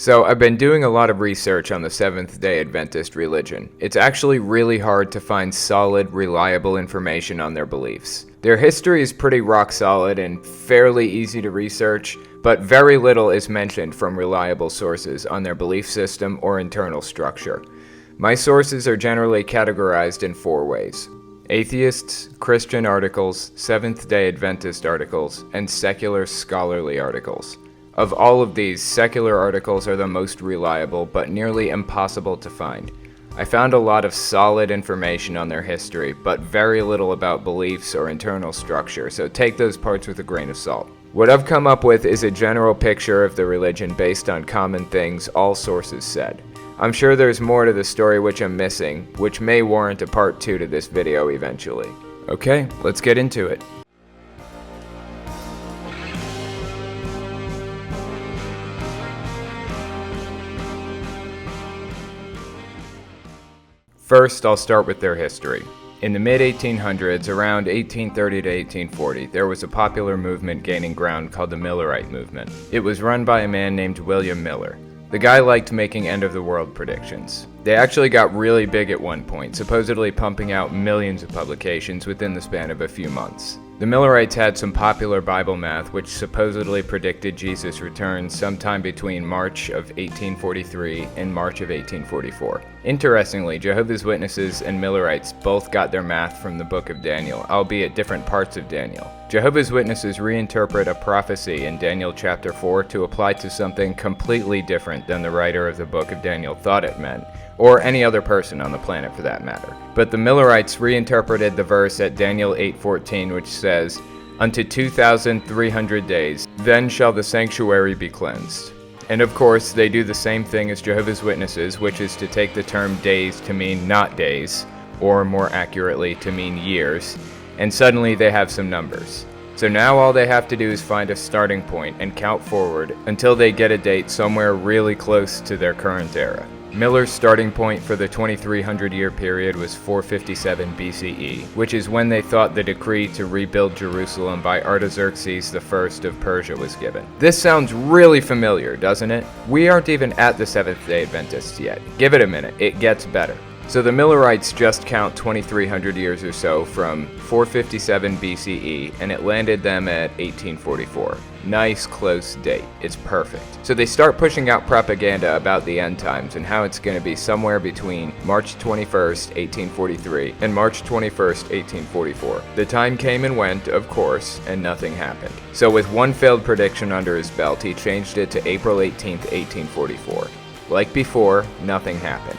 So I've been doing a lot of research on the Seventh-day Adventist religion. It's actually really hard to find solid, reliable information on their beliefs. Their history is pretty rock solid and fairly easy to research, but very little is mentioned from reliable sources on their belief system or internal structure. My sources are generally categorized in 4 ways: atheists, Christian articles, Seventh-day Adventist articles, and secular scholarly articles. Of all of these, secular articles are the most reliable, but nearly impossible to find. I found a lot of solid information on their history, but very little about beliefs or internal structure, so take those parts with a grain of salt. What I've come up with is a general picture of the religion based on common things all sources said. I'm sure there's more to the story which I'm missing, which may warrant a part 2 to this video eventually. Okay, let's get into it. First, I'll start with their history. In the mid-1800s, around 1830 to 1840, there was a popular movement gaining ground called the Millerite movement. It was run by a man named William Miller. The guy liked making end-of-the-world predictions. They actually got really big at one point, supposedly pumping out millions of publications within the span of a few months. The Millerites had some popular Bible math which supposedly predicted Jesus' return sometime between March of 1843 and March of 1844. Interestingly, Jehovah's Witnesses and Millerites both got their math from the book of Daniel, albeit different parts of Daniel. Jehovah's Witnesses reinterpret a prophecy in Daniel chapter 4 to apply to something completely different than the writer of the book of Daniel thought it meant, or any other person on the planet for that matter. But the Millerites reinterpreted the verse at Daniel 8:14, which says, "Unto 2,300 days, then shall the sanctuary be cleansed." And of course, they do the same thing as Jehovah's Witnesses, which is to take the term days to mean not days, or more accurately, to mean years, and suddenly they have some numbers. So now all they have to do is find a starting point and count forward until they get a date somewhere really close to their current era. Miller's starting point for the 2300-year period was 457 BCE, which is when they thought the decree to rebuild Jerusalem by Artaxerxes I of Persia was given. This sounds really familiar, doesn't it? We aren't even at the Seventh-day Adventists yet. Give it a minute, it gets better. So the Millerites just count 2300 years or so from 457 BCE, and it landed them at 1844. Nice close date. It's perfect. So they start pushing out propaganda about the end times and how it's going to be somewhere between March 21st, 1843 and March 21st, 1844. The time came and went, of course, and nothing happened. So with one failed prediction under his belt, he changed it to April 18th, 1844. Like before, nothing happened.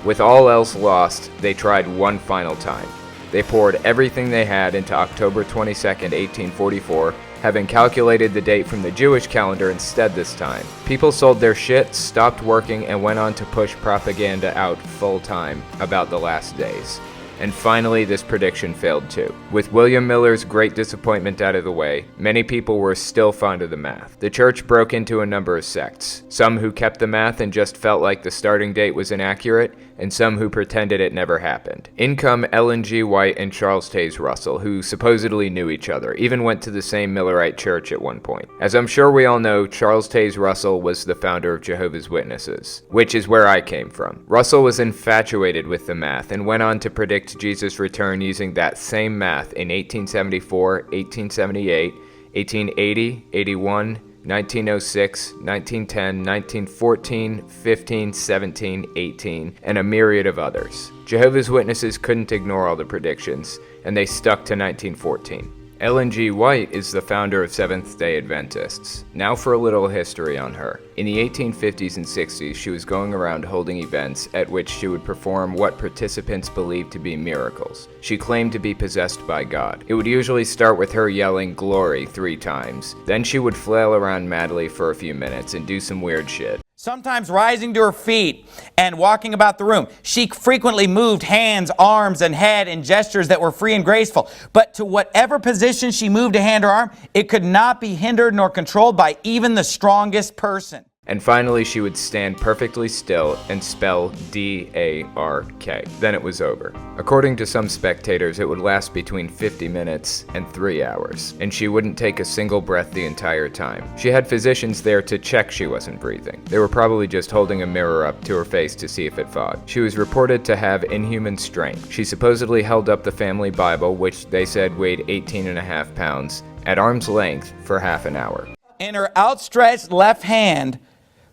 With all else lost, they tried one final time. They poured everything they had into October 22nd, 1844, having calculated the date from the Jewish calendar instead this time. People sold their shit, stopped working, and went on to push propaganda out full time about the last days. And finally, this prediction failed too. With William Miller's great disappointment out of the way, many people were still fond of the math. The church broke into a number of sects, some who kept the math and just felt like the starting date was inaccurate, and some who pretended it never happened. In come Ellen G. White and Charles Taze Russell, who supposedly knew each other, even went to the same Millerite church at one point. As I'm sure we all know, Charles Taze Russell was the founder of Jehovah's Witnesses, which is where I came from. Russell was infatuated with the math and went on to predict Jesus' return using that same math in 1874, 1878, 1880, 81, 1906, 1910, 1914, 15, 17, 18, and a myriad of others. Jehovah's Witnesses couldn't ignore all the predictions, and they stuck to 1914. Ellen G. White is the founder of Seventh-day Adventists. Now for a little history on her. In the 1850s and 60s, she was going around holding events at which she would perform what participants believed to be miracles. She claimed to be possessed by God. It would usually start with her yelling "glory" 3 times. Then she would flail around madly for a few minutes and do some weird shit. Sometimes rising to her feet and walking about the room. She frequently moved hands, arms, and head in gestures that were free and graceful. But to whatever position she moved a hand or arm, it could not be hindered nor controlled by even the strongest person. And finally, she would stand perfectly still and spell D-A-R-K. Then it was over. According to some spectators, it would last between 50 minutes and 3 hours, and she wouldn't take a single breath the entire time. She had physicians there to check she wasn't breathing. They were probably just holding a mirror up to her face to see if it fogged. She was reported to have inhuman strength. She supposedly held up the family Bible, which they said weighed 18.5 pounds, at arm's length for half an hour. In her outstretched left hand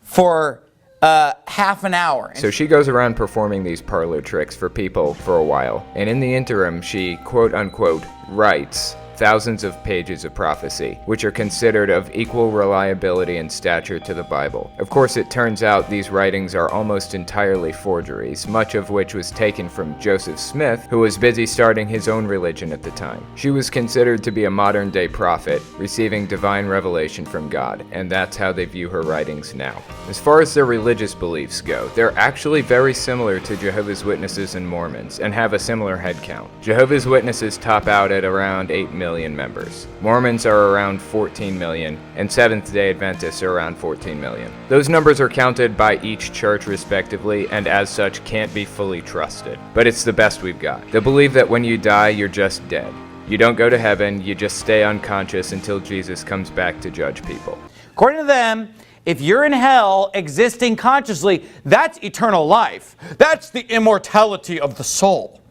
for half an hour. So she goes around performing these parlor tricks for people for a while, and in the interim she quote-unquote writes thousands of pages of prophecy, which are considered of equal reliability and stature to the Bible. Of course, it turns out these writings are almost entirely forgeries, much of which was taken from Joseph Smith, who was busy starting his own religion at the time. She was considered to be a modern-day prophet, receiving divine revelation from God, and that's how they view her writings now. As far as their religious beliefs go, they're actually very similar to Jehovah's Witnesses and Mormons, and have a similar head count. Jehovah's Witnesses top out at around 8 million members. Mormons are around 14 million, and Seventh-day Adventists are around 14 million. Those numbers are counted by each church respectively, and as such can't be fully trusted. But it's the best we've got. They believe that when you die, you're just dead. You don't go to heaven, you just stay unconscious until Jesus comes back to judge people. According to them, if you're in hell existing consciously, that's eternal life. That's the immortality of the soul.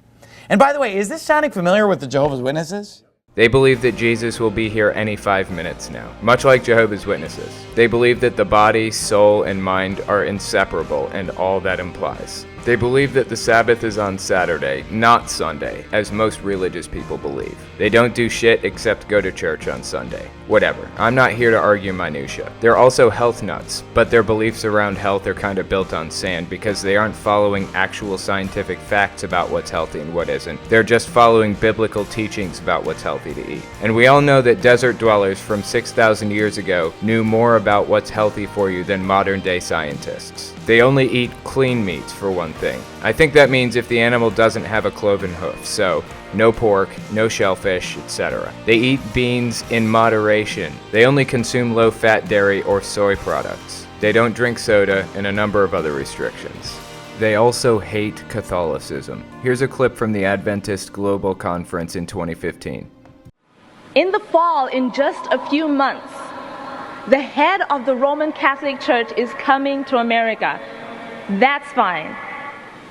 And by the way, is this sounding familiar with the Jehovah's Witnesses? They believe that Jesus will be here any 5 minutes now, much like Jehovah's Witnesses. They believe that the body, soul, and mind are inseparable and all that implies. They believe that the Sabbath is on Saturday, not Sunday, as most religious people believe. They don't do shit except go to church on Sunday. Whatever. I'm not here to argue minutia. They're also health nuts, but their beliefs around health are kind of built on sand because they aren't following actual scientific facts about what's healthy and what isn't. They're just following biblical teachings about what's healthy to eat. And we all know that desert dwellers from 6,000 years ago knew more about what's healthy for you than modern-day scientists. They only eat clean meats, for one thing. I think that means if the animal doesn't have a cloven hoof, so no pork, no shellfish, etc. They eat beans in moderation. They only consume low-fat dairy or soy products. They don't drink soda, and a number of other restrictions. They also hate Catholicism. Here's a clip from the Adventist Global Conference in 2015. In the fall, in just a few months, the head of the Roman Catholic Church is coming to America. That's fine.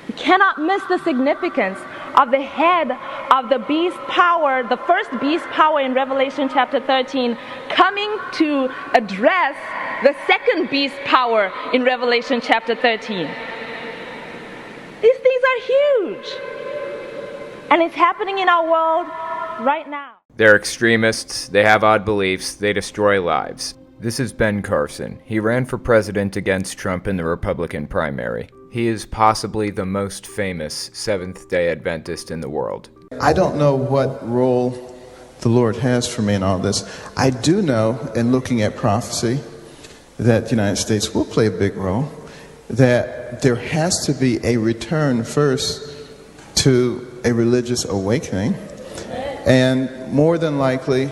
You cannot miss the significance of the head of the beast power, the first beast power in Revelation chapter 13, coming to address the second beast power in Revelation chapter 13. These things are huge. And it's happening in our world right now. They're extremists, they have odd beliefs, they destroy lives. This is Ben Carson. He ran for president against Trump in the Republican primary. He is possibly the most famous Seventh-day Adventist in the world. I don't know what role the Lord has for me in all this. I do know, in looking at prophecy, that the United States will play a big role, that there has to be a return first to a religious awakening, and more than likely,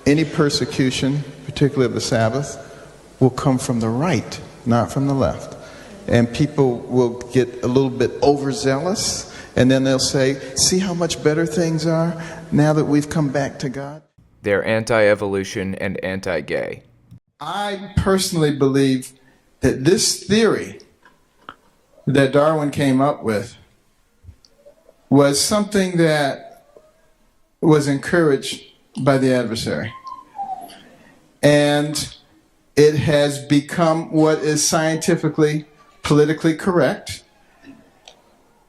any persecution, particularly of the Sabbath, will come from the right, not from the left. And people will get a little bit overzealous, and then they'll say, see how much better things are now that we've come back to God? They're anti-evolution and anti-gay. I personally believe that this theory that Darwin came up with was something that was encouraged by the adversary. And it has become what is scientifically, politically correct.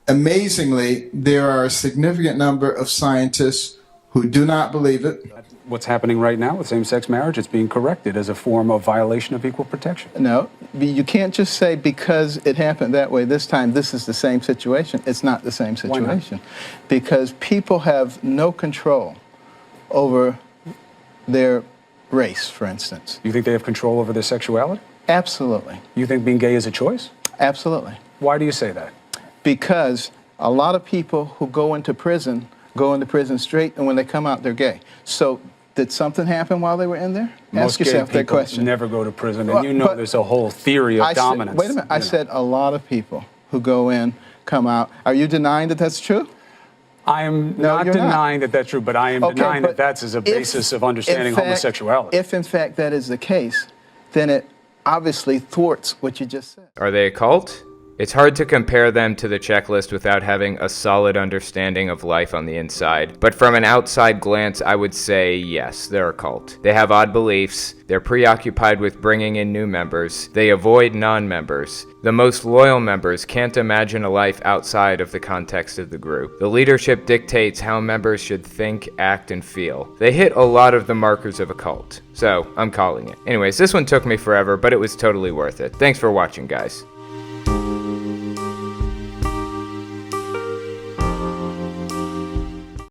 Amazingly, there are a significant number of scientists who do not believe it. What's happening right now with same-sex marriage, it's being corrected as a form of violation of equal protection. No, you can't just say because it happened that way this time, this is the same situation. It's not the same situation. Why not? Because people have no control over their race, for instance. You think they have control over their sexuality? Absolutely. You think being gay is a choice? Absolutely. Why do you say that? Because a lot of people who go into prison straight, and when they come out, they're gay. So Did something happen while they were in there? Most Ask yourself gay that people question. never go to prison, Well, and you know but there's a whole theory of dominance. Wait a minute. I said a lot of people who go in, come out. Are you denying that that's true? I am No, not you're not. denying that that's true, but I am denying but that that's as a if, basis of understanding in fact, homosexuality. If in fact that is the case, then it obviously thwarts what you just said. Are they a cult? It's hard to compare them to the checklist without having a solid understanding of life on the inside, but from an outside glance, I would say yes, they're a cult. They have odd beliefs, they're preoccupied with bringing in new members, they avoid non-members. The most loyal members can't imagine a life outside of the context of the group. The leadership dictates how members should think, act, and feel. They hit a lot of the markers of a cult, so I'm calling it. Anyways, this one took me forever, but it was totally worth it. Thanks for watching, guys.